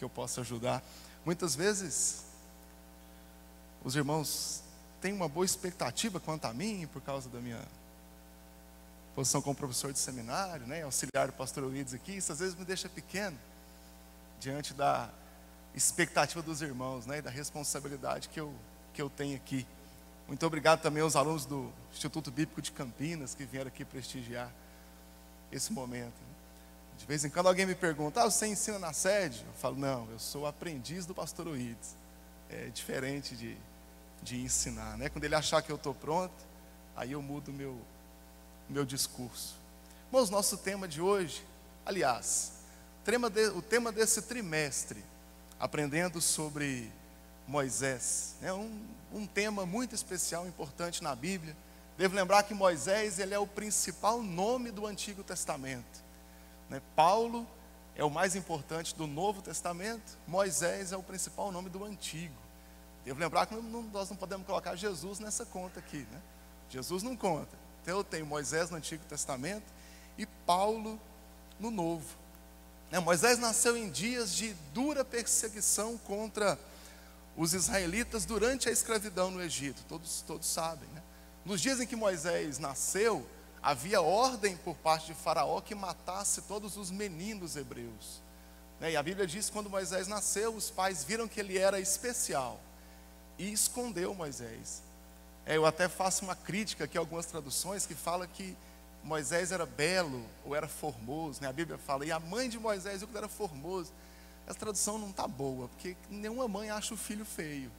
que eu possa ajudar. Muitas vezes, os irmãos têm uma boa expectativa quanto a mim, por causa da minha posição como professor de seminário, né, auxiliar do pastor Eurídice aqui. Isso às vezes me deixa pequeno, diante da expectativa dos irmãos, né, e da responsabilidade que eu tenho aqui. Muito obrigado também aos alunos do Instituto Bíblico de Campinas, que vieram aqui prestigiar esse momento. De vez em quando alguém me pergunta: você ensina na sede? Eu falo: não, eu sou aprendiz do pastor Eurídice. É diferente de ensinar, né? Quando ele achar que eu estou pronto, aí eu mudo o meu discurso. Irmãos, nosso tema de hoje, aliás, o tema desse trimestre, aprendendo sobre Moisés, é um tema muito especial, importante na Bíblia. Devo lembrar que Moisés, ele é o principal nome do Antigo Testamento, né? Paulo é o mais importante do Novo Testamento, Moisés é o principal nome do Antigo. Devo lembrar que nós não podemos colocar Jesus nessa conta aqui, né? Jesus não conta. Então eu tenho Moisés no Antigo Testamento e Paulo no Novo. Moisés nasceu em dias de dura perseguição contra os israelitas durante a escravidão no Egito, todos sabem, né? Nos dias em que Moisés nasceu, havia ordem por parte de Faraó que matasse todos os meninos hebreus, né? E a Bíblia diz que quando Moisés nasceu, os pais viram que ele era especial e escondeu Moisés. Eu até faço uma crítica aqui a algumas traduções que fala que Moisés era belo ou era formoso, né? A Bíblia fala: e a mãe de Moisés viu que ele era formoso. Essa tradução não está boa, porque nenhuma mãe acha o filho feio.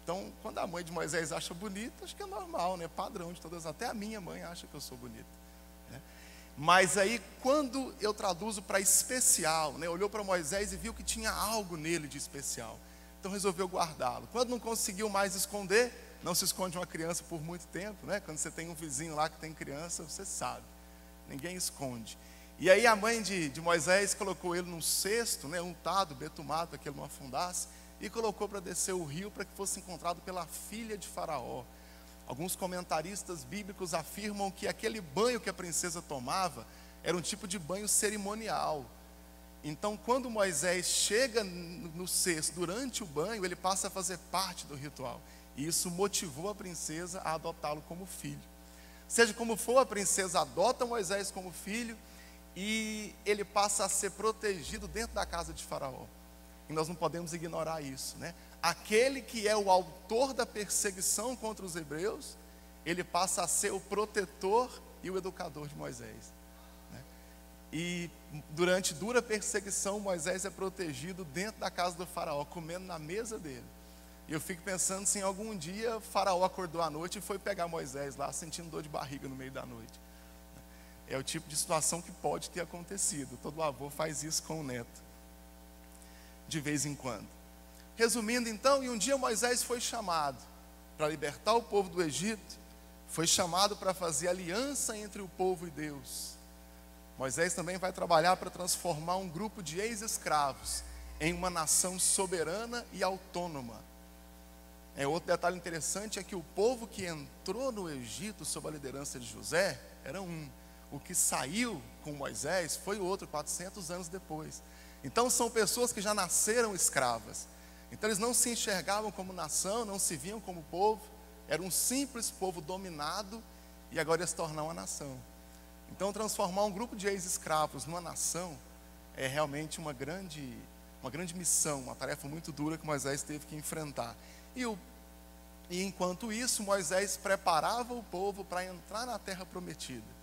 Então, quando a mãe de Moisés acha bonito, acho que é normal, né? Padrão de todas, até a minha mãe acha que eu sou bonito, né? Mas aí, quando eu traduzo para especial, né? Olhou para Moisés e viu que tinha algo nele de especial, então resolveu guardá-lo. Quando não conseguiu mais esconder, não se esconde uma criança por muito tempo, né? Quando você tem um vizinho lá que tem criança, você sabe, ninguém esconde. E aí a mãe de Moisés colocou ele num cesto, né, untado, betumado, para que ele não afundasse, e colocou para descer o rio para que fosse encontrado pela filha de Faraó. Alguns comentaristas bíblicos afirmam que aquele banho que a princesa tomava era um tipo de banho cerimonial. Então, quando Moisés chega no cesto durante o banho, ele passa a fazer parte do ritual. E isso motivou a princesa a adotá-lo como filho. Seja como for, a princesa adota Moisés como filho e ele passa a ser protegido dentro da casa de Faraó. E nós não podemos ignorar isso, né? Aquele que é o autor da perseguição contra os hebreus, ele passa a ser o protetor e o educador de Moisés, né? E durante dura perseguição, Moisés é protegido dentro da casa do Faraó, comendo na mesa dele. E eu fico pensando se em algum dia Faraó acordou à noite e foi pegar Moisés lá, sentindo dor de barriga no meio da noite. É o tipo de situação que pode ter acontecido. Todo avô faz isso com o neto, de vez em quando. Resumindo então, e um dia Moisés foi chamado para libertar o povo do Egito, foi chamado para fazer aliança entre o povo e Deus. Moisés também vai trabalhar para transformar um grupo de ex-escravos em uma nação soberana e autônoma. Outro detalhe interessante é que o povo que entrou no Egito sob a liderança de José era um. O que saiu com Moisés foi outro, 400 anos depois. Então são pessoas que já nasceram escravas. Então eles não se enxergavam como nação, não se viam como povo. Era um simples povo dominado e agora ia se tornar uma nação. Então transformar um grupo de ex-escravos numa nação é realmente uma grande missão, uma tarefa muito dura que Moisés teve que enfrentar. E enquanto isso, Moisés preparava o povo para entrar na terra prometida.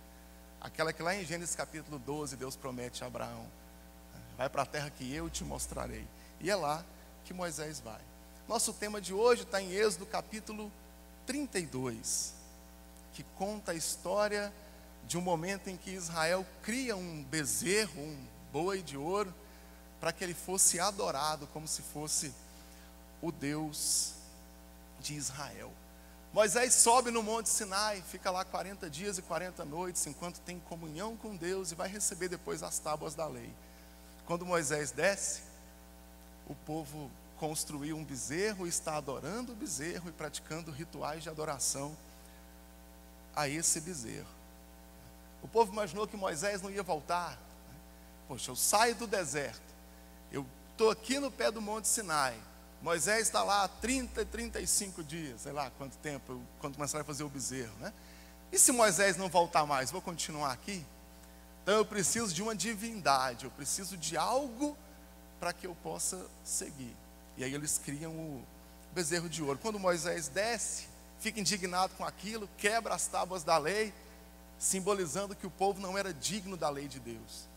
Aquela que lá em Gênesis capítulo 12, Deus promete a Abraão: vai para a terra que eu te mostrarei. E é lá que Moisés vai. Nosso tema de hoje está em Êxodo capítulo 32, que conta a história de um momento em que Israel cria um bezerro, um boi de ouro, para que ele fosse adorado como se fosse o Deus de Israel. Moisés sobe no Monte Sinai, fica lá 40 dias e 40 noites, enquanto tem comunhão com Deus, e vai receber depois as tábuas da lei. Quando Moisés desce, o povo construiu um bezerro, e está adorando o bezerro e praticando rituais de adoração a esse bezerro. O povo imaginou que Moisés não ia voltar. Poxa, eu saio do deserto, eu estou aqui no pé do Monte Sinai. Moisés está lá há 30, 35 dias, sei lá quanto tempo, quando começar a fazer o bezerro, né? E se Moisés não voltar mais, vou continuar aqui? Então eu preciso de uma divindade, eu preciso de algo para que eu possa seguir. E aí eles criam o bezerro de ouro. Quando Moisés desce, fica indignado com aquilo, quebra as tábuas da lei, simbolizando que o povo não era digno da lei de Deus.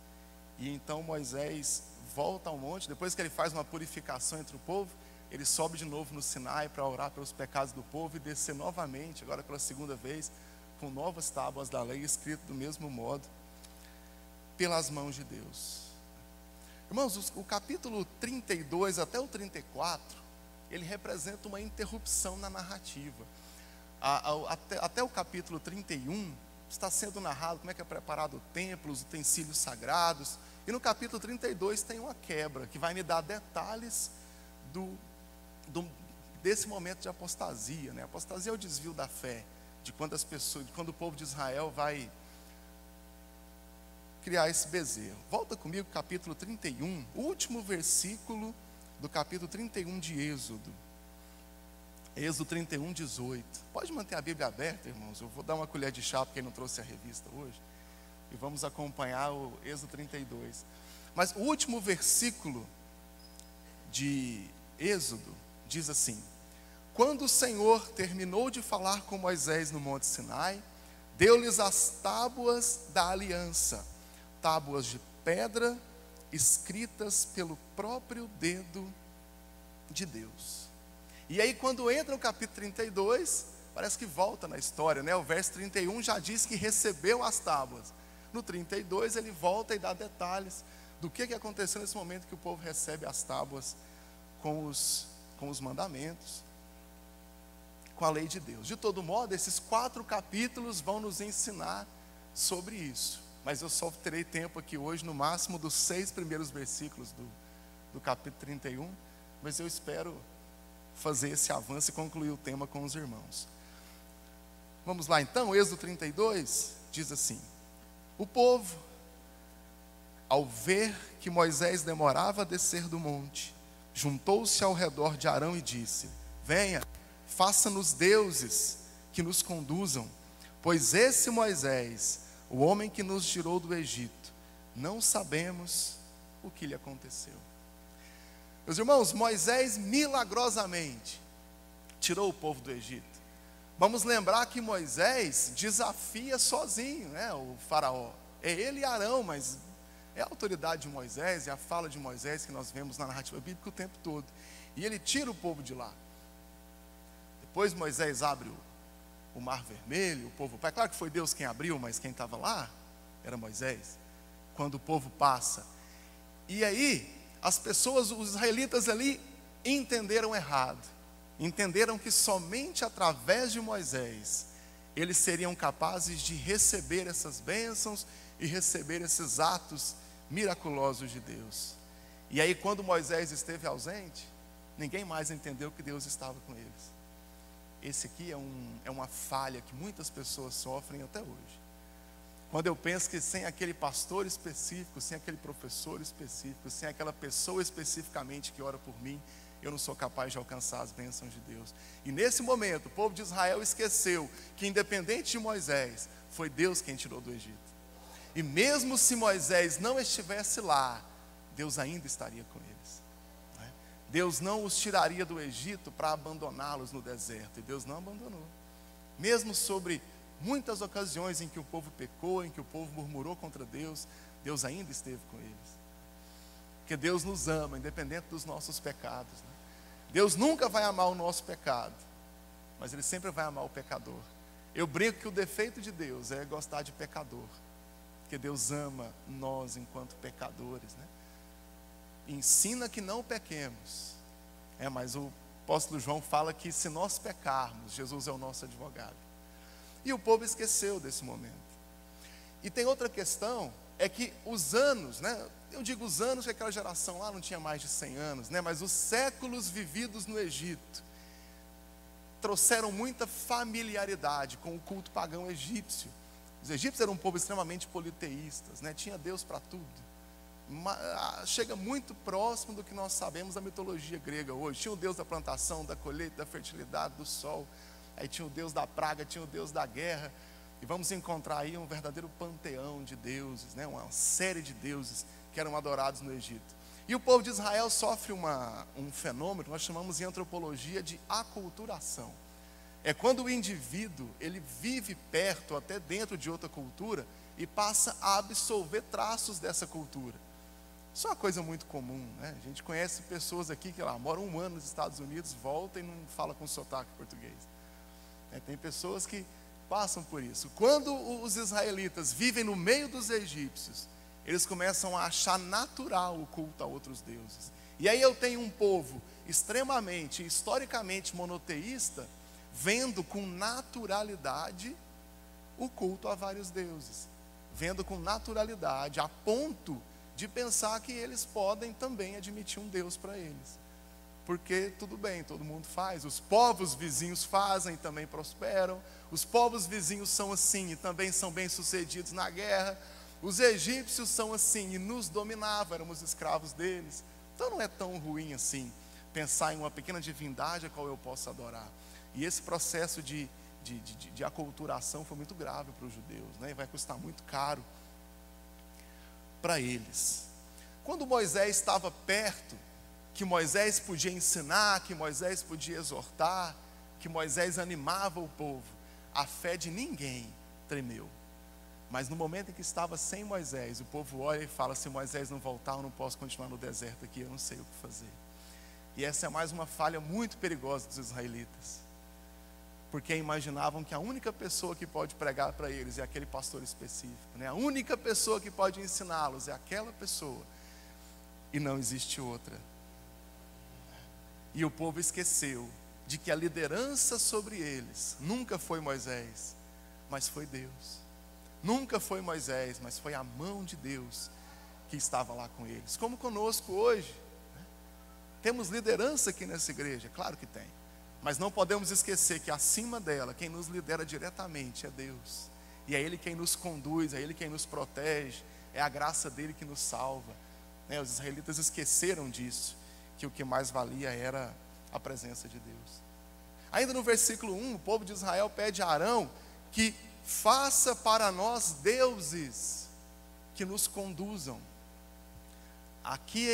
E então Moisés volta ao monte, depois que ele faz uma purificação entre o povo, ele sobe de novo no Sinai para orar pelos pecados do povo e descer novamente, agora pela segunda vez, com novas tábuas da lei, escrito do mesmo modo, pelas mãos de Deus. Irmãos, o capítulo 32 até o 34, ele representa uma interrupção na narrativa. Até o capítulo 31, está sendo narrado como é que é preparado o templo, os utensílios sagrados. E no capítulo 32 tem uma quebra, que vai me dar detalhes desse momento de apostasia, né? Apostasia é o desvio da fé, de quando o povo de Israel vai criar esse bezerro. Volta comigo, capítulo 31, o último versículo do capítulo 31 de Êxodo. Êxodo 31, 18. Pode manter a Bíblia aberta, irmãos. Eu vou dar uma colher de chá para quem não trouxe a revista hoje. E vamos acompanhar o Êxodo 32. Mas o último versículo de Êxodo diz assim: quando o Senhor terminou de falar com Moisés no Monte Sinai, deu-lhes as tábuas da aliança, tábuas de pedra, escritas pelo próprio dedo de Deus. E aí quando entra no capítulo 32, parece que volta na história, né? O verso 31 já diz que recebeu as tábuas. No 32 ele volta e dá detalhes do que aconteceu nesse momento que o povo recebe as tábuas com os mandamentos, com a lei de Deus. De todo modo, esses 4 capítulos vão nos ensinar sobre isso. Mas eu só terei tempo aqui hoje, no máximo, dos 6 primeiros versículos do capítulo 31. Mas eu espero fazer esse avanço e concluir o tema com os irmãos. Vamos lá então, Êxodo 32 diz assim: o povo, ao ver que Moisés demorava a descer do monte, juntou-se ao redor de Arão e disse: venha, faça-nos deuses que nos conduzam, pois esse Moisés, o homem que nos tirou do Egito, não sabemos o que lhe aconteceu. Meus irmãos, Moisés milagrosamente tirou o povo do Egito. Vamos lembrar que Moisés desafia sozinho, né, o faraó. É ele e Arão, mas é a autoridade de Moisés, é a fala de Moisés que nós vemos na narrativa bíblica o tempo todo. E ele tira o povo de lá. Depois Moisés abre o mar vermelho, o povo vai. Claro que foi Deus quem abriu, mas quem estava lá era Moisés. Quando o povo passa. E aí, as pessoas, os israelitas ali, entenderam errado. Entenderam que somente através de Moisés eles seriam capazes de receber essas bênçãos e receber esses atos miraculosos de Deus. E aí, quando Moisés esteve ausente, ninguém mais entendeu que Deus estava com eles. Esse aqui é uma falha que muitas pessoas sofrem até hoje. Quando eu penso que sem aquele pastor específico, sem aquele professor específico, sem aquela pessoa especificamente que ora por mim, eu não sou capaz de alcançar as bênçãos de Deus. E nesse momento, o povo de Israel esqueceu que, independente de Moisés, foi Deus quem tirou do Egito. E mesmo se Moisés não estivesse lá, Deus ainda estaria com eles. Deus não os tiraria do Egito para abandoná-los no deserto. E Deus não abandonou. Mesmo sobre muitas ocasiões em que o povo pecou, em que o povo murmurou contra Deus, Deus ainda esteve com eles. Porque Deus nos ama, independente dos nossos pecados, né? Deus nunca vai amar o nosso pecado, mas Ele sempre vai amar o pecador. Eu brinco que o defeito de Deus é gostar de pecador, porque Deus ama nós enquanto pecadores, né? Ensina que não pequemos, mas o apóstolo João fala que se nós pecarmos, Jesus é o nosso advogado. E o povo esqueceu desse momento. E tem outra questão, é que os anos, né? Eu digo os anos, que aquela geração lá não tinha mais de 100 anos, né? Mas os séculos vividos no Egito trouxeram muita familiaridade com o culto pagão egípcio. Os egípcios eram um povo extremamente politeístas, né? Tinha Deus para tudo. chega muito próximo do que nós sabemos da mitologia grega hoje. Tinha o deus da plantação, da colheita, da fertilidade, do sol. Aí tinha o deus da praga, tinha o deus da guerra. E vamos encontrar aí um verdadeiro panteão de deuses, né? Uma série de deuses que eram adorados no Egito. E o povo de Israel sofre um fenômeno que nós chamamos em antropologia de aculturação. É quando o indivíduo, ele vive perto, até dentro de outra cultura, e passa a absorver traços dessa cultura. Isso é uma coisa muito comum, né? A gente conhece pessoas aqui que lá moram 1 ano nos Estados Unidos, voltam e não falam com sotaque português. Tem pessoas que passam por isso. Quando os israelitas vivem no meio dos egípcios, eles começam a achar natural o culto a outros deuses. E aí eu tenho um povo extremamente, historicamente monoteísta, vendo com naturalidade o culto a vários deuses. Vendo com naturalidade, a ponto de pensar que eles podem também admitir um Deus para eles. Porque tudo bem, todo mundo faz. Os povos vizinhos fazem e também prosperam. Os povos vizinhos são assim e também são bem-sucedidos na guerra. Os egípcios são assim e nos dominavam, éramos escravos deles. Então não é tão ruim assim pensar em uma pequena divindade a qual eu posso adorar. E esse processo de aculturação foi muito grave para os judeus, né? E vai custar muito caro para eles. Quando Moisés estava perto, que Moisés podia ensinar, que Moisés podia exortar, que Moisés animava o povo, a fé de ninguém tremeu. Mas no momento em que estava sem Moisés, o povo olha e fala: se Moisés não voltar, eu não posso continuar no deserto aqui, eu não sei o que fazer. E essa é mais uma falha muito perigosa dos israelitas, porque imaginavam que a única pessoa que pode pregar para eles é aquele pastor específico, né? A única pessoa que pode ensiná-los é aquela pessoa, e não existe outra. E o povo esqueceu de que a liderança sobre eles nunca foi Moisés, mas foi Deus. Nunca foi Moisés, mas foi a mão de Deus que estava lá com eles. Como conosco hoje, né? Temos liderança aqui nessa igreja, claro que tem. Mas não podemos esquecer que acima dela, quem nos lidera diretamente é Deus. E é Ele quem nos conduz, é Ele quem nos protege, é a graça dEle que nos salva, né? Os israelitas esqueceram disso, que o que mais valia era a presença de Deus. Ainda no versículo 1, o povo de Israel pede a Arão que faça para nós deuses que nos conduzam. Aqui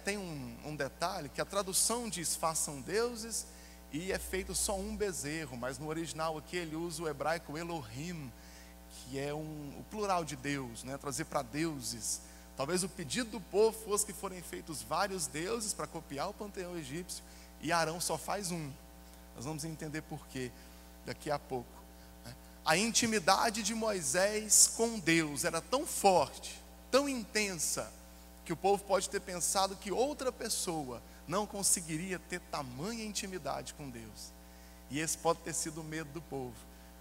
tem um detalhe, que a tradução diz façam deuses, e é feito só um bezerro, mas no original aqui ele usa o hebraico Elohim, que é o plural de Deus, né? Trazer para deuses. Talvez o pedido do povo fosse que forem feitos vários deuses para copiar o panteão egípcio, e Arão só faz um. Nós vamos entender por quê daqui a pouco. A intimidade de Moisés com Deus era tão forte, tão intensa, que o povo pode ter pensado que outra pessoa não conseguiria ter tamanha intimidade com Deus. E esse pode ter sido o medo do povo,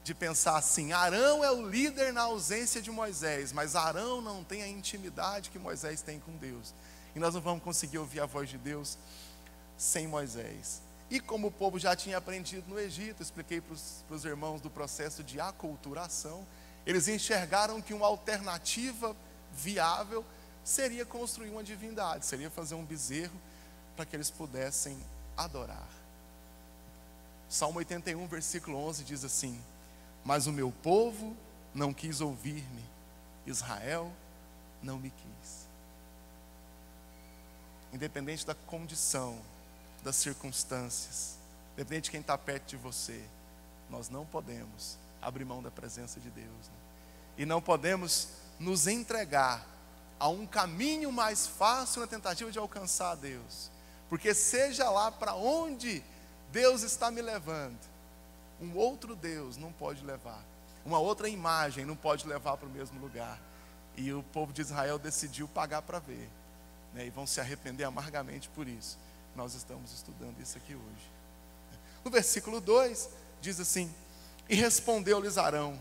de pensar assim: Arão é o líder na ausência de Moisés, mas Arão não tem a intimidade que Moisés tem com Deus, e nós não vamos conseguir ouvir a voz de Deus sem Moisés. E como o povo já tinha aprendido no Egito, expliquei para os irmãos do processo de aculturação, eles enxergaram que uma alternativa viável seria construir uma divindade, seria fazer um bezerro para que eles pudessem adorar. Salmo 81, versículo 11 diz assim: mas o meu povo não quis ouvir-me, Israel não me quis. Independente da condição, das circunstâncias, independente de quem está perto de você, nós não podemos abrir mão da presença de Deus, né? E não podemos nos entregar a um caminho mais fácil na tentativa de alcançar a Deus, porque seja lá para onde Deus está me levando, um outro Deus não pode levar, uma outra imagem não pode levar para o mesmo lugar. E o povo de Israel decidiu pagar para ver, né? E vão se arrepender amargamente por isso. Nós estamos estudando isso aqui hoje. No versículo 2 diz assim: e respondeu-lhes Arão: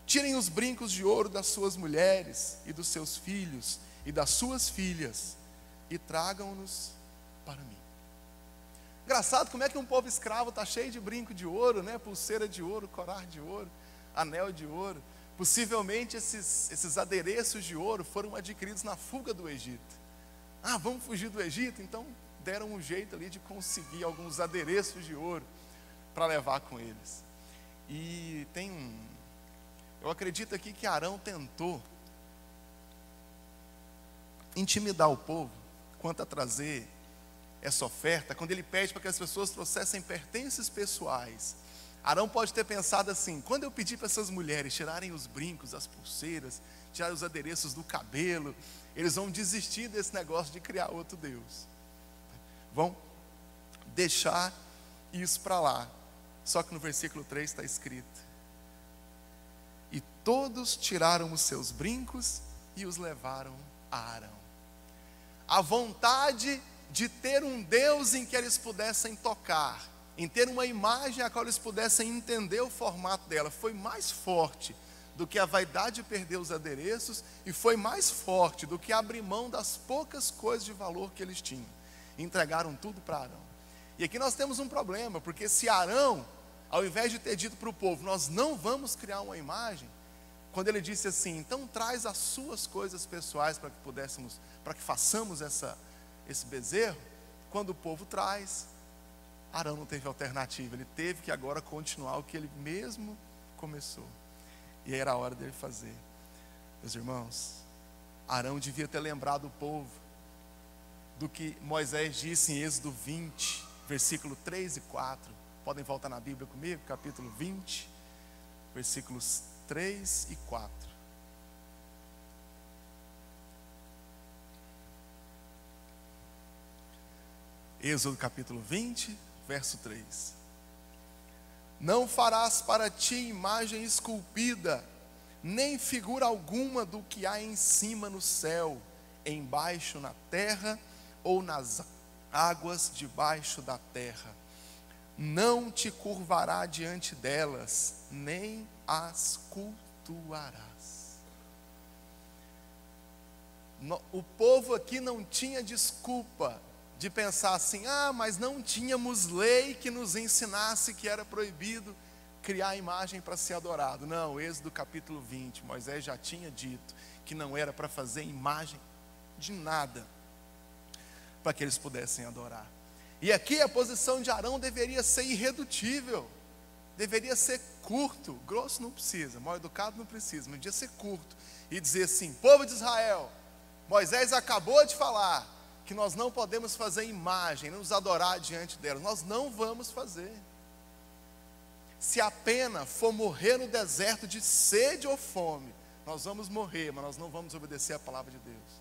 tirem os brincos de ouro das suas mulheres e dos seus filhos e das suas filhas e tragam-nos para mim. Engraçado como é que um povo escravo está cheio de brinco de ouro, né? Pulseira de ouro, corar de ouro, anel de ouro. Possivelmente esses adereços de ouro foram adquiridos na fuga do Egito. Vamos fugir do Egito? Então deram um jeito ali de conseguir alguns adereços de ouro para levar com eles. E eu acredito aqui que Arão tentou intimidar o povo quanto a trazer essa oferta, quando ele pede para que as pessoas trouxessem pertences pessoais. Arão pode ter pensado assim: quando eu pedir para essas mulheres tirarem os brincos, as pulseiras, tirarem os adereços do cabelo, eles vão desistir desse negócio de criar outro Deus, vão deixar isso para lá. Só que no versículo 3 está escrito: e todos tiraram os seus brincos e os levaram a Arão. A vontade de ter um Deus em que eles pudessem tocar, em ter uma imagem a qual eles pudessem entender o formato dela, foi mais forte do que a vaidade de perder os adereços, e foi mais forte do que abrir mão das poucas coisas de valor que eles tinham. Entregaram tudo para Arão. E aqui nós temos um problema, porque se Arão, ao invés de ter dito para o povo: nós não vamos criar uma imagem, quando ele disse assim: então traz as suas coisas pessoais para que façamos esse bezerro, quando o povo traz, Arão não teve alternativa, ele teve que agora continuar o que ele mesmo começou, e era a hora dele fazer. Meus irmãos, Arão devia ter lembrado o povo do que Moisés disse em Êxodo 20, versículo 3 e 4, podem voltar na Bíblia comigo, capítulo 20, versículos 3 e 4. Êxodo capítulo 20, verso 3. Não farás para ti imagem esculpida, nem figura alguma do que há em cima no céu, embaixo na terra, ou nas águas debaixo da terra. Não te curvará diante delas, nem as cultuarás. O povo aqui não tinha desculpa de pensar assim: mas não tínhamos lei que nos ensinasse que era proibido criar imagem para ser adorado. Não, Êxodo capítulo 20, Moisés já tinha dito que não era para fazer imagem de nada, para que eles pudessem adorar. E aqui a posição de Arão deveria ser irredutível, deveria ser curto, grosso não precisa, mal educado não precisa, mas devia ser curto, e dizer assim: povo de Israel, Moisés acabou de falar que nós não podemos fazer imagem, nos adorar diante delas, nós não vamos fazer. Se a pena for morrer no deserto de sede ou fome, nós vamos morrer, mas nós não vamos obedecer a palavra de Deus.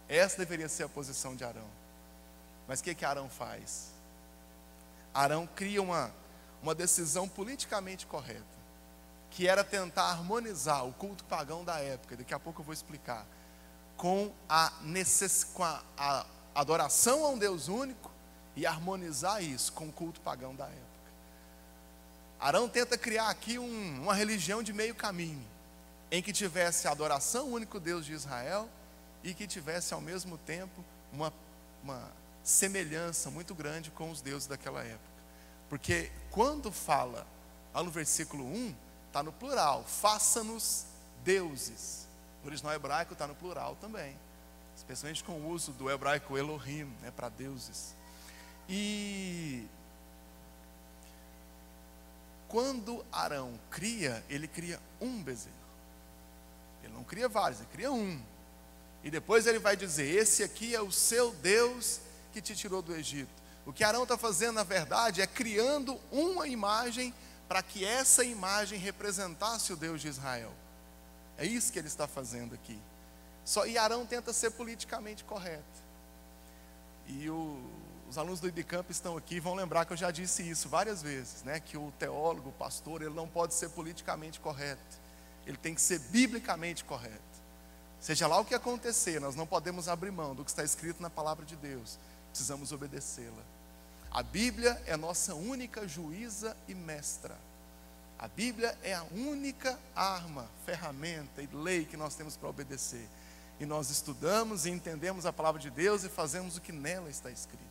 Essa deveria ser a posição de Arão. Mas o que Arão faz? Arão cria uma decisão politicamente correta, que era tentar harmonizar o culto pagão da época, daqui a pouco eu vou explicar, com a adoração a um Deus único, e harmonizar isso com o culto pagão da época. Arão tenta criar aqui uma religião de meio caminho, em que tivesse a adoração ao único Deus de Israel, e que tivesse ao mesmo tempo uma semelhança muito grande com os deuses daquela época. Porque quando fala, lá no versículo 1, está no plural: faça-nos deuses. No original hebraico está no plural também, especialmente com o uso do hebraico Elohim, para deuses. E quando Arão cria, ele cria um bezerro. Ele não cria vários, ele cria um. E depois ele vai dizer: esse aqui é o seu Deus que te tirou do Egito. O que Arão está fazendo, na verdade, é criando uma imagem para que essa imagem representasse o Deus de Israel. É isso que ele está fazendo aqui. E Arão tenta ser politicamente correto. E os alunos do IBCamp estão aqui e vão lembrar que eu já disse isso várias vezes, que o teólogo, o pastor, ele não pode ser politicamente correto. Ele tem que ser biblicamente correto. Seja lá o que acontecer, nós não podemos abrir mão do que está escrito na palavra de Deus. Precisamos obedecê-la. A Bíblia é nossa única juíza e mestra. A Bíblia é a única arma, ferramenta e lei que nós temos para obedecer. E nós estudamos e entendemos a palavra de Deus e fazemos o que nela está escrito.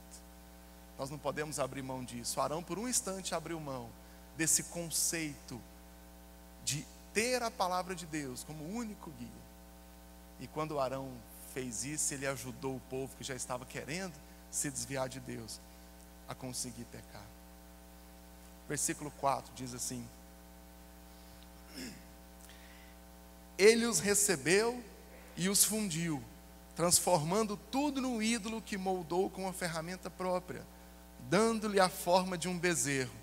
Nós não podemos abrir mão disso. Arão por um instante abriu mão desse conceito de ter a palavra de Deus como único guia. E quando Arão fez isso, ele ajudou o povo que já estava querendo se desviar de Deus a conseguir pecar. Versículo 4 diz assim: ele os recebeu e os fundiu, transformando tudo num ídolo que moldou com uma ferramenta própria, dando-lhe a forma de um bezerro.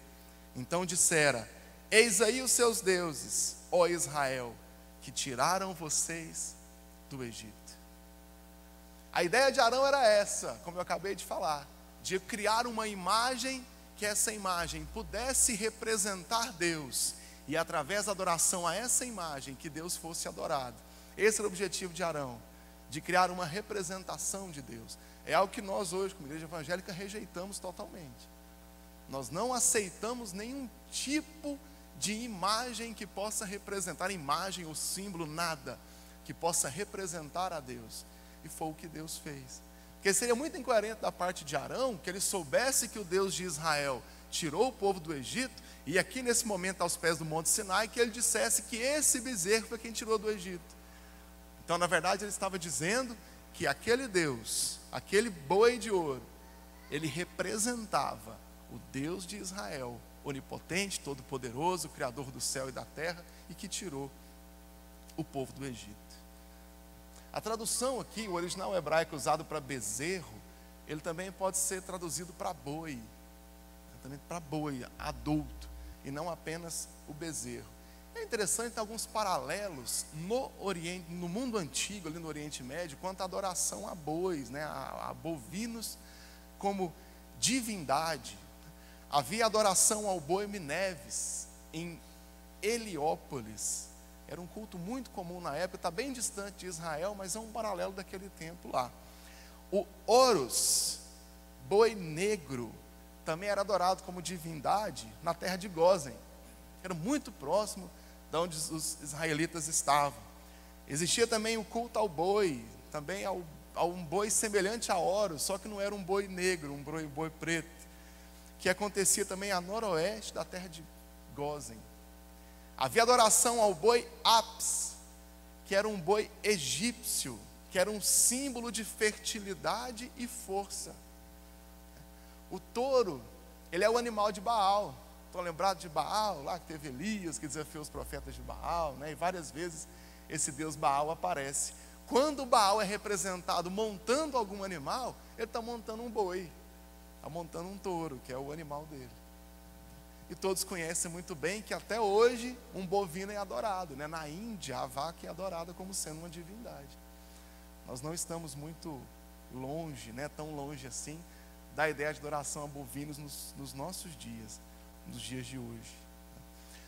Então dissera: eis aí os seus deuses, ó Israel, que tiraram vocês do Egito. A ideia de Arão era essa, como eu acabei de falar, de criar uma imagem, que essa imagem pudesse representar Deus, e através da adoração a essa imagem, que Deus fosse adorado. Esse era o objetivo de Arão, de criar uma representação de Deus. É algo que nós hoje, como igreja evangélica, rejeitamos totalmente. Nós não aceitamos nenhum tipo de imagem que possa representar, imagem ou símbolo, nada que possa representar a Deus. E foi o que Deus fez. Porque seria muito incoerente da parte de Arão, que ele soubesse que o Deus de Israel tirou o povo do Egito, e aqui nesse momento aos pés do Monte Sinai, que ele dissesse que esse bezerro foi quem tirou do Egito. Então na verdade ele estava dizendo que aquele Deus, aquele boi de ouro, ele representava o Deus de Israel, onipotente, todo-poderoso, criador do céu e da terra, e que tirou o povo do Egito. A tradução aqui, o original hebraico usado para bezerro, ele também pode ser traduzido para boi, também para boi adulto, e não apenas o bezerro. É interessante ter alguns paralelos no Oriente, no mundo antigo, ali no Oriente Médio, quanto à adoração a bois, né, a bovinos como divindade. Havia adoração ao boi Mineves em Heliópolis. Era um culto muito comum na época, está bem distante de Israel, mas é um paralelo daquele tempo lá. O Horus, boi negro, também era adorado como divindade na terra de Gósen. Era muito próximo de onde os israelitas estavam. Existia também o culto ao boi, também a um boi semelhante a Horus, só que não era um boi negro, um boi preto, que acontecia também a noroeste da terra de Gósen. Havia adoração ao boi Apis, que era um boi egípcio, que era um símbolo de fertilidade e força. O touro, ele é o animal de Baal. Estão lembrados de Baal, lá que teve Elias, que desafiou os profetas de Baal, né? E várias vezes esse deus Baal aparece. Quando Baal é representado montando algum animal, ele está montando um boi, está montando um touro, que é o animal dele. E todos conhecem muito bem que até hoje um bovino é adorado, né? Na Índia a vaca é adorada como sendo uma divindade. Nós não estamos muito longe, né? Tão longe assim, da ideia de adoração a bovinos nos nossos dias, nos dias de hoje.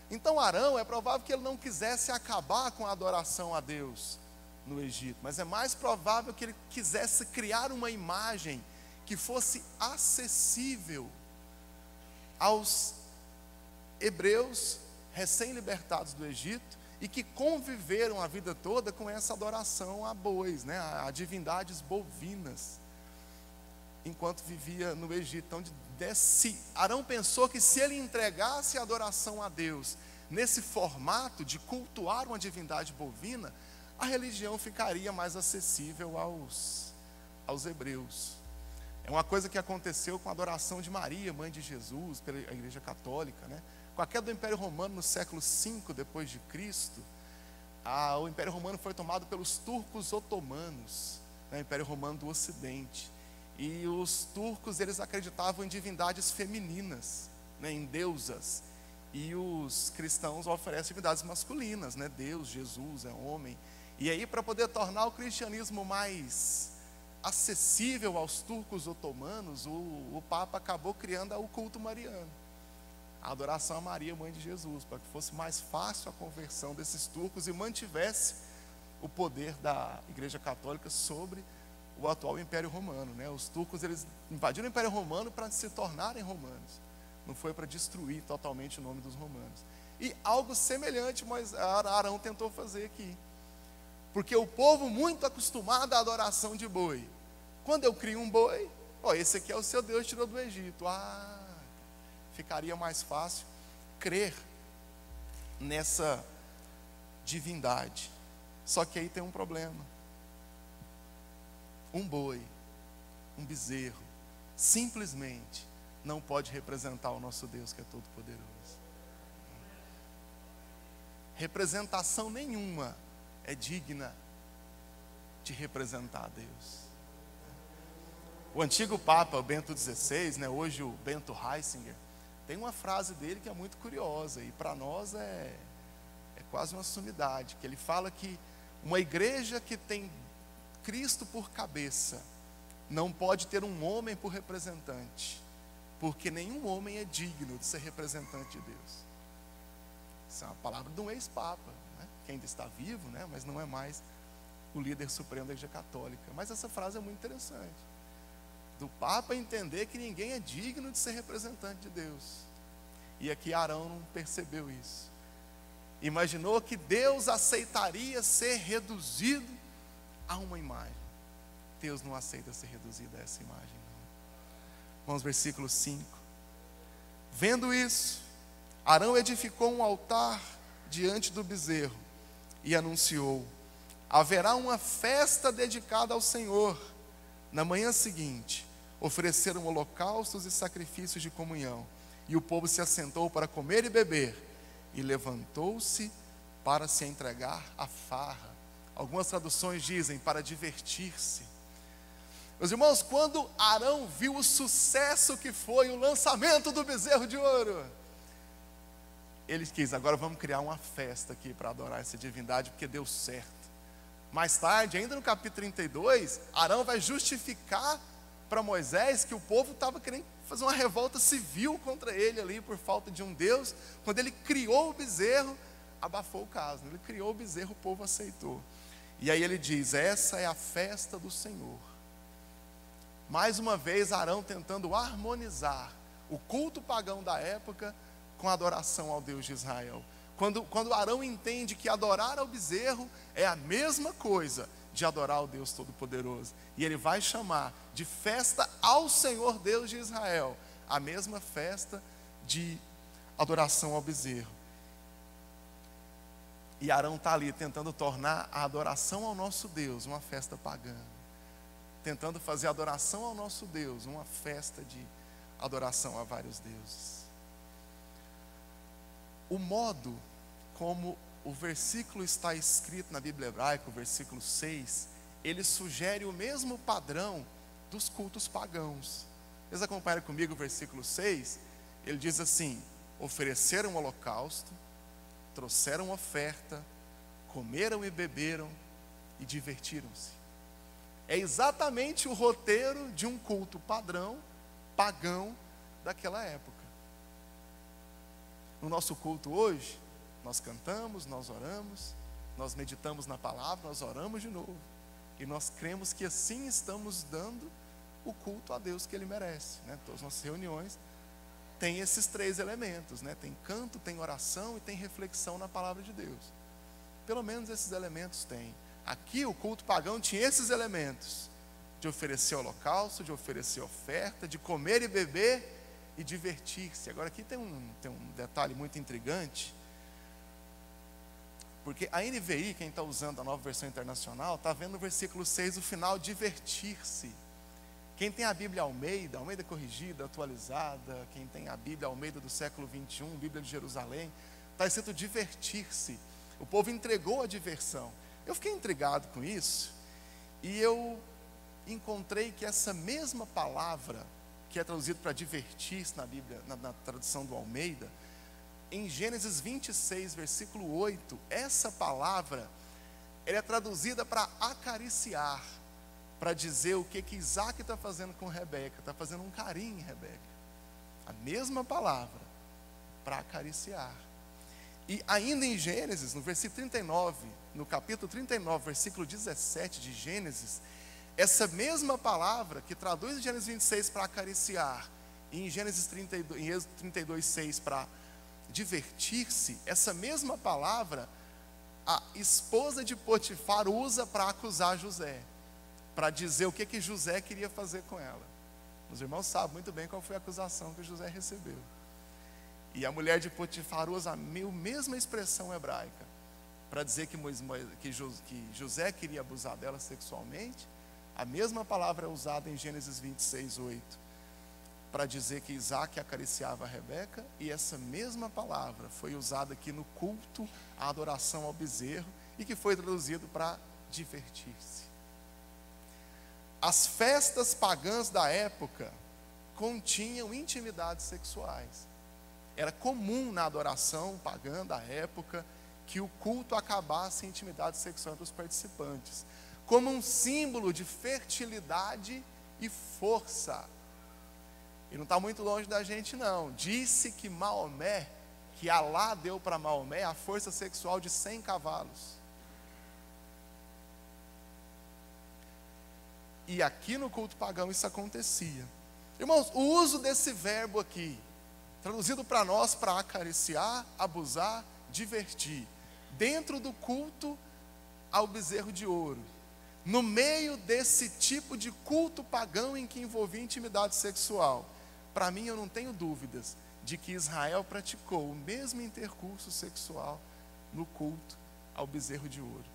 Então Arão, é provável que ele não quisesse acabar com a adoração a Deus no Egito, mas é mais provável que ele quisesse criar uma imagem que fosse acessível aos hebreus recém-libertados do Egito e que conviveram a vida toda com essa adoração a bois, né, a divindades bovinas, enquanto vivia no Egito. Então, Arão pensou que se ele entregasse a adoração a Deus nesse formato de cultuar uma divindade bovina, a religião ficaria mais acessível aos hebreus. É uma coisa que aconteceu com a adoração de Maria, mãe de Jesus, pela Igreja Católica, né? Com a queda do Império Romano no século V depois de Cristo, o Império Romano foi tomado pelos turcos otomanos, né? O Império Romano do Ocidente. E os turcos, eles acreditavam em divindades femininas, né? Em deusas. E os cristãos oferecem divindades masculinas, né? Deus, Jesus é homem. E aí, para poder tornar o cristianismo mais acessível aos turcos otomanos, o Papa acabou criando o culto mariano, a adoração a Maria, mãe de Jesus, para que fosse mais fácil a conversão desses turcos e mantivesse o poder da Igreja Católica sobre o atual Império Romano, né? Os turcos, eles invadiram o Império Romano para se tornarem romanos, não foi para destruir totalmente o nome dos romanos. E algo semelhante, mas Arão tentou fazer aqui, porque o povo muito acostumado à adoração de boi, quando eu crio um boi, esse aqui é o seu Deus, tirou do Egito, ficaria mais fácil crer nessa divindade. Só que aí tem um problema. um boi, um bezerro, simplesmente não pode representar o nosso Deus que é todo poderoso. Representação nenhuma é digna de representar a Deus. O antigo Papa Bento XVI, hoje o Bento Ratzinger, tem uma frase dele que é muito curiosa, e para nós é quase uma sumidade, que ele fala que uma igreja que tem Cristo por cabeça não pode ter um homem por representante, porque nenhum homem é digno de ser representante de Deus. Essa é uma palavra de um ex-papa, que ainda está vivo, mas não é mais o líder supremo da Igreja Católica. Mas essa frase é muito interessante, do Papa entender que ninguém é digno de ser representante de Deus. E aqui Arão não percebeu isso. Imaginou que Deus aceitaria ser reduzido a uma imagem. Deus não aceita ser reduzido a essa imagem, não. Vamos, versículo 5. Vendo isso, Arão edificou um altar diante do bezerro e anunciou: haverá uma festa dedicada ao Senhor. Na manhã seguinte, ofereceram holocaustos e sacrifícios de comunhão, e o povo se assentou para comer e beber, e levantou-se para se entregar à farra. Algumas traduções dizem para divertir-se. Meus irmãos, quando Arão viu o sucesso que foi o lançamento do bezerro de ouro, ele quis: agora vamos criar uma festa aqui para adorar essa divindade, porque deu certo. Mais tarde, ainda no capítulo 32, Arão vai justificar para Moisés que o povo estava querendo fazer uma revolta civil contra ele ali, por falta de um Deus. Quando ele criou o bezerro, abafou o caso. Ele criou o bezerro, o povo aceitou. E aí ele diz: essa é a festa do Senhor. Mais uma vez, Arão tentando harmonizar o culto pagão da época com a adoração ao Deus de Israel. Quando Arão entende que adorar ao bezerro é a mesma coisa de adorar ao Deus Todo-Poderoso, e ele vai chamar de festa ao Senhor Deus de Israel a mesma festa de adoração ao bezerro. E Arão está ali tentando tornar a adoração ao nosso Deus uma festa pagã, tentando fazer a adoração ao nosso Deus uma festa de adoração a vários deuses. O modo como o versículo está escrito na Bíblia hebraica, o versículo 6, ele sugere o mesmo padrão dos cultos pagãos. Vocês acompanham comigo o versículo 6? Ele diz assim: ofereceram um holocausto, trouxeram oferta, comeram e beberam e divertiram-se. É exatamente o roteiro de um culto padrão, pagão daquela época. No nosso culto hoje, nós cantamos, nós oramos, nós meditamos na palavra, nós oramos de novo. E nós cremos que assim estamos dando o culto a Deus que Ele merece. Todas as nossas reuniões têm esses três elementos. Tem canto, tem oração e tem reflexão na palavra de Deus. Pelo menos esses elementos tem. Aqui o culto pagão tinha esses elementos: de oferecer holocausto, de oferecer oferta, de comer e beber e divertir-se. Agora aqui tem um detalhe muito intrigante, porque a NVI, quem está usando a nova versão internacional, está vendo no versículo 6 o final: divertir-se. Quem tem a Bíblia Almeida corrigida, atualizada, quem tem a Bíblia Almeida do século 21, Bíblia de Jerusalém, está escrito divertir-se. O povo entregou a diversão. Eu fiquei intrigado com isso, e eu encontrei que essa mesma palavra, que é traduzido para divertir-se na Bíblia, na tradução do Almeida, em Gênesis 26, versículo 8, essa palavra, ela é traduzida para acariciar, para dizer o que Isaac está fazendo com Rebeca. Está fazendo um carinho em Rebeca. A mesma palavra, para acariciar. E ainda em Gênesis, no versículo 39, no capítulo 39, versículo 17 de Gênesis, essa mesma palavra que traduz em Gênesis 26 para acariciar, e em Gênesis 32, em Êxodo 32, 6 para divertir-se, essa mesma palavra a esposa de Potifar usa para acusar José, para dizer o que José queria fazer com ela. Os irmãos sabem muito bem qual foi a acusação que José recebeu. E a mulher de Potifar usa a mesma expressão hebraica para dizer que José queria abusar dela sexualmente, A mesma palavra é usada em Gênesis 26:8, para dizer que Isaac acariciava a Rebeca, e essa mesma palavra foi usada aqui no culto à adoração ao bezerro, e que foi traduzido para divertir-se. As festas pagãs da época continham intimidades sexuais. Era comum na adoração pagã da época que o culto acabasse em intimidade sexual entre os participantes, como um símbolo de fertilidade e força. E não está muito longe da gente não. Disse que Maomé, que Alá deu para Maomé a força sexual de 100 cavalos. E aqui no culto pagão isso acontecia. Irmãos, o uso desse verbo aqui, traduzido para nós para acariciar, abusar, divertir, dentro do culto ao bezerro de ouro, no meio desse tipo de culto pagão em que envolvia intimidade sexual, para mim eu não tenho dúvidas de que Israel praticou o mesmo intercurso sexual no culto ao bezerro de ouro.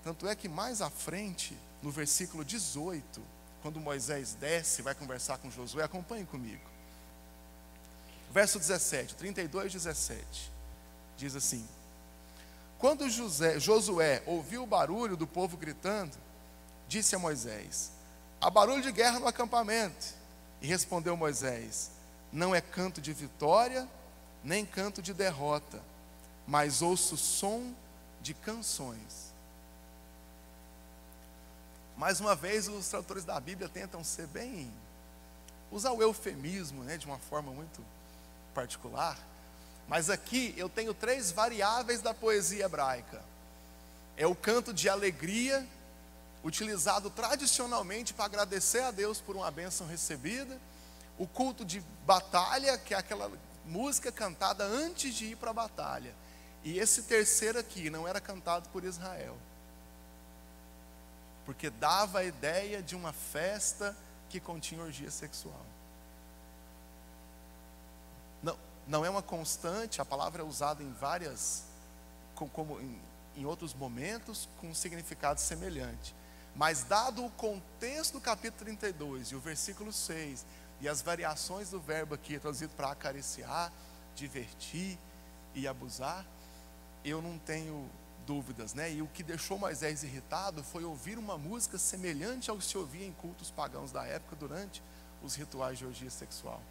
Tanto é que mais à frente, no versículo 18, quando Moisés desce e vai conversar com Josué, acompanhe comigo. Verso 17, 32:17, diz assim: quando Josué ouviu o barulho do povo gritando, disse a Moisés: há barulho de guerra no acampamento. E respondeu Moisés: não é canto de vitória, nem canto de derrota, mas ouço som de canções. Mais uma vez, os tradutores da Bíblia tentam ser bem, usar o eufemismo, de uma forma muito particular. Mas aqui eu tenho 3 variáveis da poesia hebraica. É o canto de alegria, utilizado tradicionalmente para agradecer a Deus por uma bênção recebida. O culto de batalha, que é aquela música cantada antes de ir para a batalha. E esse terceiro aqui não era cantado por Israel, porque dava a ideia de uma festa que continha orgia sexual. Não é uma constante, a palavra é usada em várias, como em outros momentos, com um significado semelhante. Mas dado o contexto do capítulo 32 e o versículo 6, e as variações do verbo aqui, traduzido para acariciar, divertir e abusar, eu não tenho dúvidas, E o que deixou Moisés irritado foi ouvir uma música semelhante ao que se ouvia em cultos pagãos da época durante os rituais de orgia sexual.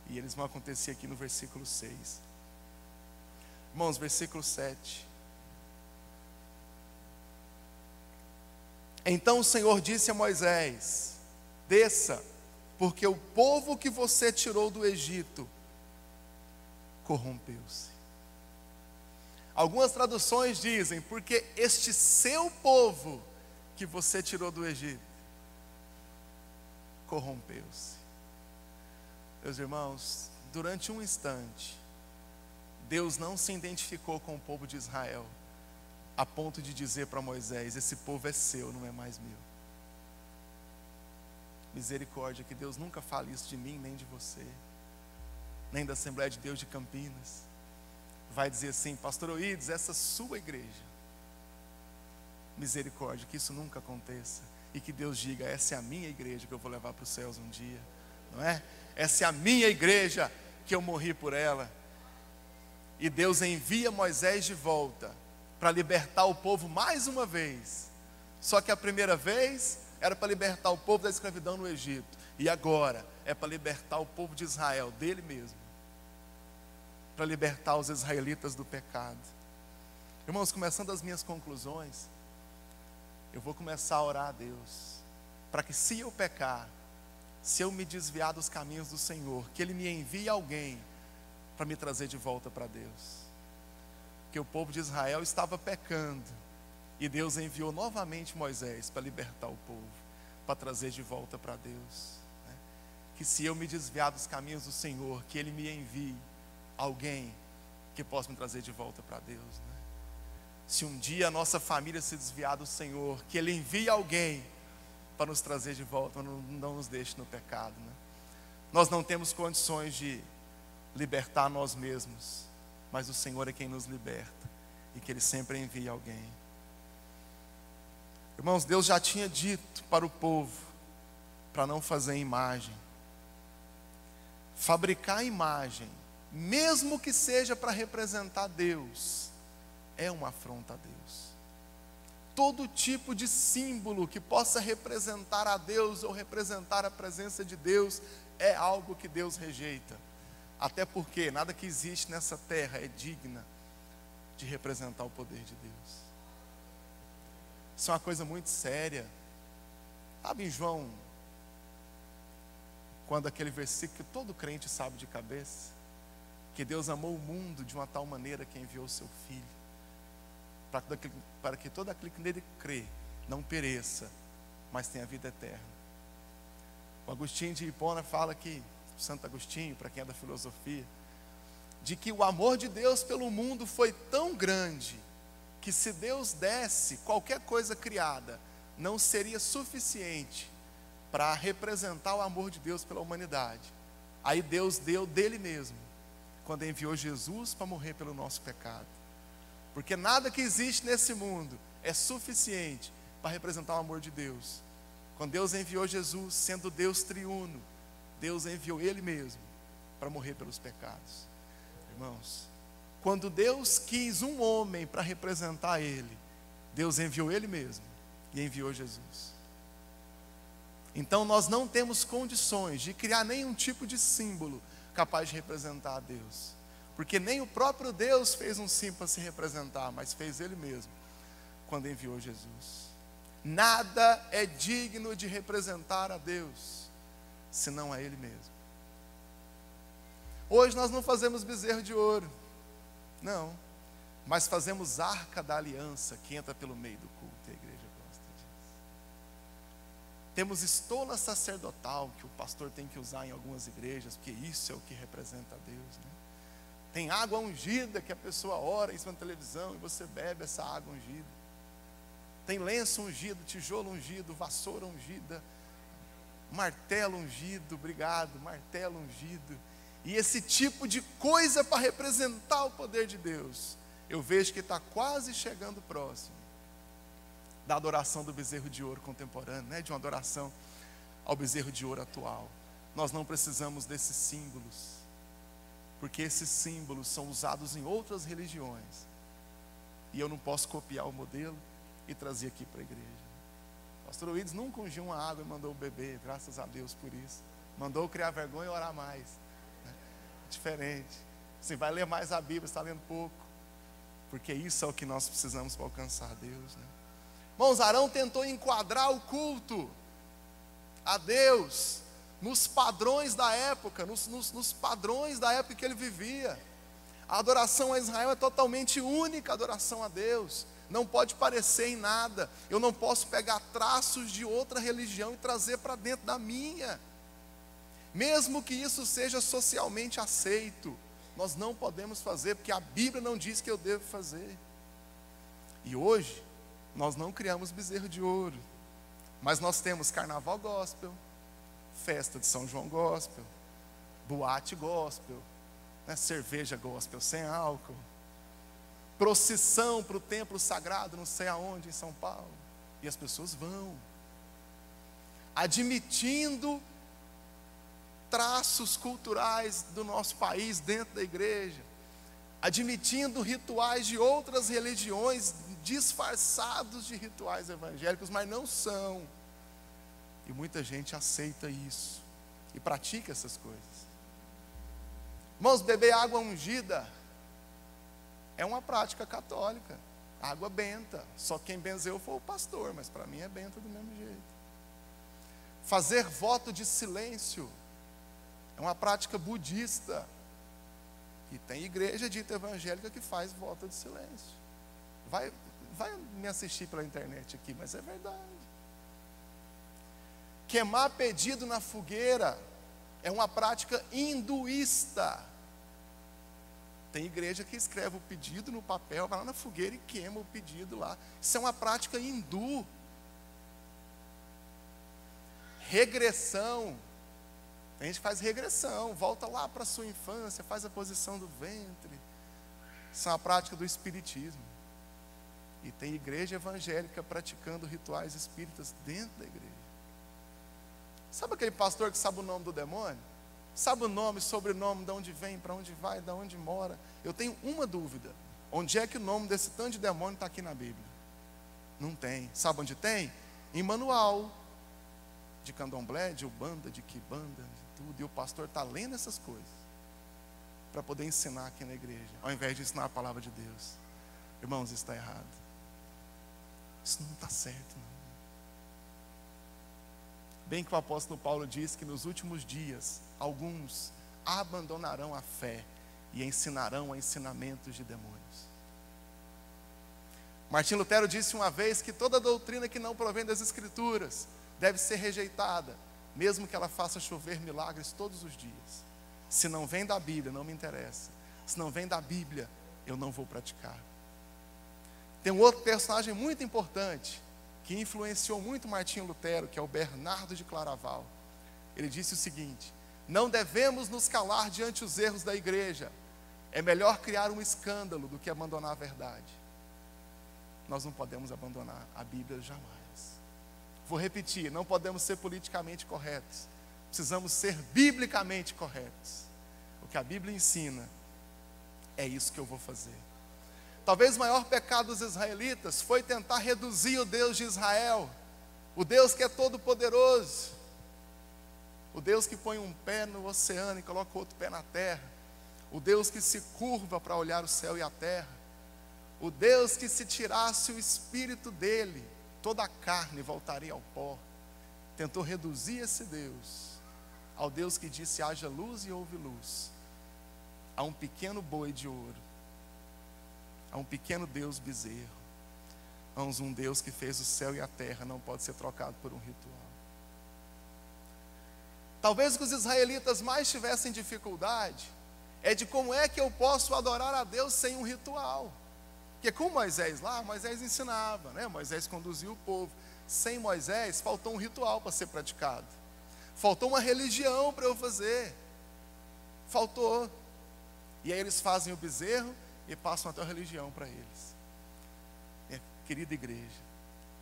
E eles vão acontecer aqui no versículo 6. Irmãos, versículo 7. Então o Senhor disse a Moisés: desça, porque o povo que você tirou do Egito corrompeu-se. Algumas traduções dizem: porque este seu povo que você tirou do Egito corrompeu-se. Meus irmãos, durante um instante, Deus não se identificou com o povo de Israel, a ponto de dizer para Moisés: esse povo é seu, não é mais meu. Misericórdia, que Deus nunca fale isso de mim, nem de você, nem da Assembleia de Deus de Campinas. Vai dizer assim: pastor Oídes, essa sua igreja. Misericórdia, que isso nunca aconteça. E que Deus diga: essa é a minha igreja que eu vou levar para os céus um dia, não é? Essa é a minha igreja que eu morri por ela. E Deus envia Moisés de volta para libertar o povo mais uma vez. Só que a primeira vez era para libertar o povo da escravidão no Egito, e agora é para libertar o povo de Israel dele mesmo, para libertar os israelitas do pecado. Irmãos, começando as minhas conclusões, eu vou começar a orar a Deus para que, se eu pecar, se eu me desviar dos caminhos do Senhor, que Ele me envie alguém para me trazer de volta para Deus. Porque o povo de Israel estava pecando, e Deus enviou novamente Moisés para libertar o povo, para trazer de volta para Deus, Que se eu me desviar dos caminhos do Senhor, que Ele me envie alguém que possa me trazer de volta para Deus, Se um dia a nossa família se desviar do Senhor, que Ele envie alguém para nos trazer de volta, não nos deixe no pecado, Nós não temos condições de libertar nós mesmos, mas o Senhor é quem nos liberta, e que Ele sempre envie alguém. Irmãos, Deus já tinha dito para o povo para não fazer imagem. Fabricar imagem, mesmo que seja para representar Deus, é uma afronta a Deus. Todo tipo de símbolo que possa representar a Deus ou representar a presença de Deus é algo que Deus rejeita. Até porque nada que existe nessa terra é digna de representar o poder de Deus. Isso é uma coisa muito séria. Sabe em João, quando aquele versículo que todo crente sabe de cabeça, que Deus amou o mundo de uma tal maneira que enviou o seu Filho, para que todo aquele que nele crê não pereça, mas tenha vida eterna. O Agostinho de Hipona fala que, Santo Agostinho, para quem é da filosofia, de que o amor de Deus pelo mundo foi tão grande, que se Deus desse qualquer coisa criada, não seria suficiente para representar o amor de Deus pela humanidade. Aí Deus deu dele mesmo, quando enviou Jesus para morrer pelo nosso pecado. Porque nada que existe nesse mundo é suficiente para representar o amor de Deus. Quando Deus enviou Jesus, sendo Deus triuno, Deus enviou Ele mesmo para morrer pelos pecados. Irmãos, quando Deus quis um homem para representar Ele, Deus enviou Ele mesmo e enviou Jesus. Então nós não temos condições de criar nenhum tipo de símbolo capaz de representar a Deus. Porque nem o próprio Deus fez um símbolo para se representar, mas fez Ele mesmo, quando enviou Jesus. Nada é digno de representar a Deus, senão a Ele mesmo. Hoje nós não fazemos bezerro de ouro, não, mas fazemos arca da aliança, que entra pelo meio do culto, e a igreja gosta disso. Temos estola sacerdotal, que o pastor tem que usar em algumas igrejas, porque isso é o que representa a Deus, né? Tem água ungida que a pessoa ora em cima da televisão e você bebe essa água ungida. Tem lenço ungido, tijolo ungido, vassoura ungida, martelo ungido, obrigado, martelo ungido. E esse tipo de coisa para representar o poder de Deus, eu vejo que está quase chegando próximo da adoração do bezerro de ouro contemporâneo, né? De uma adoração ao bezerro de ouro atual. Nós não precisamos desses símbolos, porque esses símbolos são usados em outras religiões, e eu não posso copiar o modelo e trazer aqui para a igreja. O pastor Willis nunca ungiu uma água e mandou beber, graças a Deus por isso. Mandou criar vergonha e orar mais, né? Diferente. Você vai ler mais a Bíblia, está lendo pouco, porque isso é o que nós precisamos para alcançar Deus, né? Irmãos, Arão tentou enquadrar o culto a Deus nos padrões da época, nos padrões da época que ele vivia. A adoração a Israel é totalmente única, a adoração a Deus. Não pode parecer em nada. Eu não posso pegar traços de outra religião e trazer para dentro da minha. Mesmo que isso seja socialmente aceito, nós não podemos fazer, porque a Bíblia não diz que eu devo fazer. E hoje, nós não criamos bezerro de ouro, mas nós temos carnaval gospel, festa de São João gospel, boate gospel, né? Cerveja gospel sem álcool, procissão para o templo sagrado não sei aonde em São Paulo, e as pessoas vão admitindo traços culturais do nosso país dentro da igreja, admitindo rituais de outras religiões disfarçados de rituais evangélicos, mas não são. E muita gente aceita isso e pratica essas coisas. Irmãos, beber água ungida é uma prática católica. Água benta. Só quem benzeu foi o pastor, mas para mim é benta do mesmo jeito. Fazer voto de silêncio é uma prática budista. E tem igreja dita evangélica que faz voto de silêncio. Vai me assistir pela internet aqui, mas é verdade. Queimar pedido na fogueira é uma prática hinduísta. Tem igreja que escreve o pedido no papel, vai lá na fogueira e queima o pedido lá. Isso é uma prática hindu. Regressão. Tem gente que faz regressão, volta lá para a sua infância, faz a posição do ventre. Isso é uma prática do espiritismo. E tem igreja evangélica praticando rituais espíritas dentro da igreja. Sabe aquele pastor que sabe o nome do demônio? Sabe o nome, sobrenome, de onde vem, para onde vai, de onde mora? Eu tenho uma dúvida: onde é que o nome desse tanto de demônio está aqui na Bíblia? Não tem. Sabe onde tem? Em manual de candomblé, de ubanda, de quibanda, de tudo. E o pastor está lendo essas coisas para poder ensinar aqui na igreja, ao invés de ensinar a palavra de Deus. Irmãos, isso está errado. Isso não está certo, não. Bem que o apóstolo Paulo diz que nos últimos dias alguns abandonarão a fé e ensinarão a ensinamentos de demônios. Martim Lutero disse uma vez que toda doutrina que não provém das Escrituras deve ser rejeitada, mesmo que ela faça chover milagres todos os dias. Se não vem da Bíblia, não me interessa. Se não vem da Bíblia, eu não vou praticar. Tem um outro personagem muito importante que influenciou muito Martinho Lutero, que é o Bernardo de Claraval. Ele disse o seguinte: não devemos nos calar diante dos erros da igreja. É melhor criar um escândalo do que abandonar a verdade. Nós não podemos abandonar a Bíblia jamais. Vou repetir, não podemos ser politicamente corretos. Precisamos ser biblicamente corretos. O que a Bíblia ensina, é isso que eu vou fazer. Talvez o maior pecado dos israelitas foi tentar reduzir o Deus de Israel, o Deus que é todo poderoso, o Deus que põe um pé no oceano e coloca outro pé na terra, o Deus que se curva para olhar o céu e a terra, o Deus que, se tirasse o espírito dele, toda a carne voltaria ao pó. Tentou reduzir esse Deus ao Deus que disse: haja luz e houve luz, a um pequeno boi de ouro, a um pequeno Deus bezerro, a um Deus que fez o céu e a terra. Não pode ser trocado por um ritual. Talvez o que os israelitas mais tivessem dificuldade é de como é que eu posso adorar a Deus sem um ritual. Porque com Moisés lá, Moisés ensinava, né? Moisés conduzia o povo. Sem Moisés, faltou um ritual para ser praticado. Faltou uma religião para eu fazer. Faltou. E aí eles fazem o bezerro e passam até a religião para eles. Querida igreja,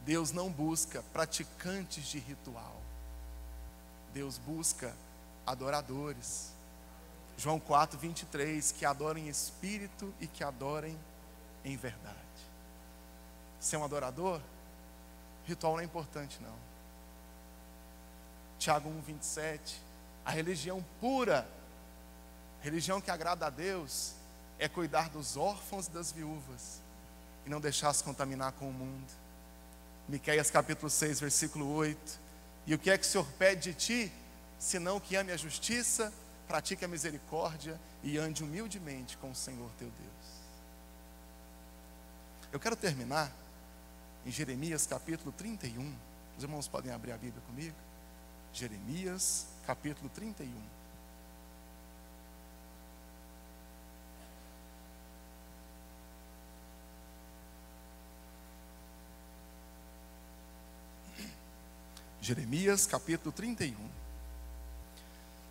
Deus não busca praticantes de ritual. Deus busca adoradores. João 4:23, que adorem em espírito e que adorem em verdade. Ser um adorador, ritual não é importante, não. Tiago 1:27, a religião pura, religião que agrada a Deus, é cuidar dos órfãos e das viúvas e não deixar se contaminar com o mundo. Miqueias capítulo 6, versículo 8, e o que é que o Senhor pede de ti, senão que ame a justiça, pratique a misericórdia e ande humildemente com o Senhor teu Deus. Eu quero terminar em Jeremias capítulo 31. Os irmãos podem abrir a Bíblia comigo? Jeremias capítulo 31. Jeremias capítulo 31.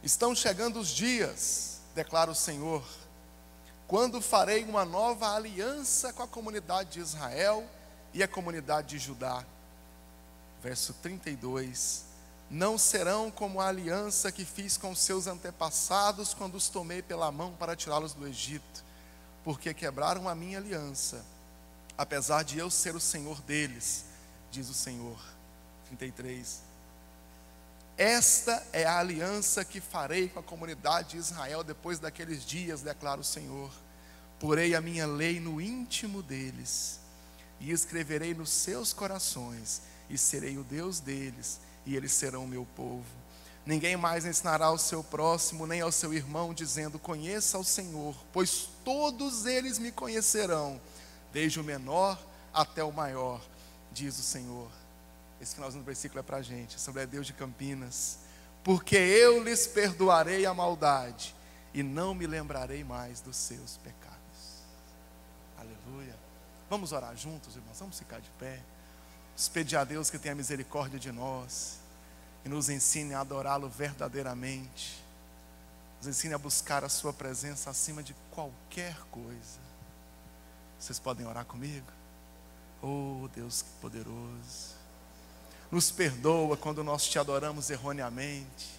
Estão chegando os dias, declara o Senhor, quando farei uma nova aliança com a comunidade de Israel e a comunidade de Judá. Verso 32. Não serão como a aliança que fiz com seus antepassados quando os tomei pela mão para tirá-los do Egito, porque quebraram a minha aliança, apesar de eu ser o Senhor deles, diz o Senhor. 33. Esta é a aliança que farei com a comunidade de Israel depois daqueles dias, declara o Senhor. Porei a minha lei no íntimo deles e escreverei nos seus corações, e serei o Deus deles, e eles serão o meu povo. Ninguém mais ensinará ao seu próximo, nem ao seu irmão, dizendo: conheça o Senhor, pois todos eles me conhecerão, desde o menor até o maior, diz o Senhor. Esse finalzinho do versículo é para a gente, Assembleia de Deus de Campinas. Porque eu lhes perdoarei a maldade e não me lembrarei mais dos seus pecados. Aleluia. Vamos orar juntos, irmãos, vamos ficar de pé. Vamos pedir a Deus que tenha misericórdia de nós e nos ensine a adorá-lo verdadeiramente. Nos ensine a buscar a sua presença acima de qualquer coisa. Vocês podem orar comigo? Oh, Deus poderoso, nos perdoa quando nós te adoramos erroneamente,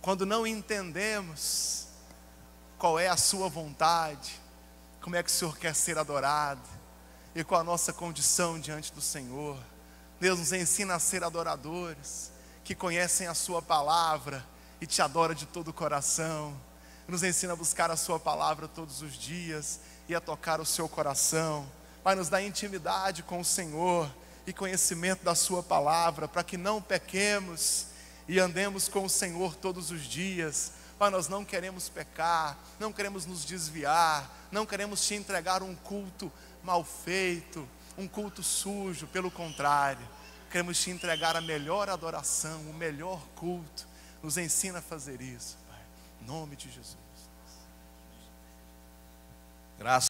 quando não entendemos qual é a sua vontade, como é que o Senhor quer ser adorado, e qual a nossa condição diante do Senhor. Deus nos ensina a ser adoradores, que conhecem a sua palavra e te adoram de todo o coração. Nos ensina a buscar a sua palavra todos os dias e a tocar o seu coração. Pai, nos dá intimidade com o Senhor e conhecimento da sua palavra, para que não pequemos e andemos com o Senhor todos os dias. Pai, nós não queremos pecar, não queremos nos desviar, não queremos te entregar um culto mal feito, um culto sujo. Pelo contrário, queremos te entregar a melhor adoração, o melhor culto. Nos ensina a fazer isso, Pai, em nome de Jesus. Graças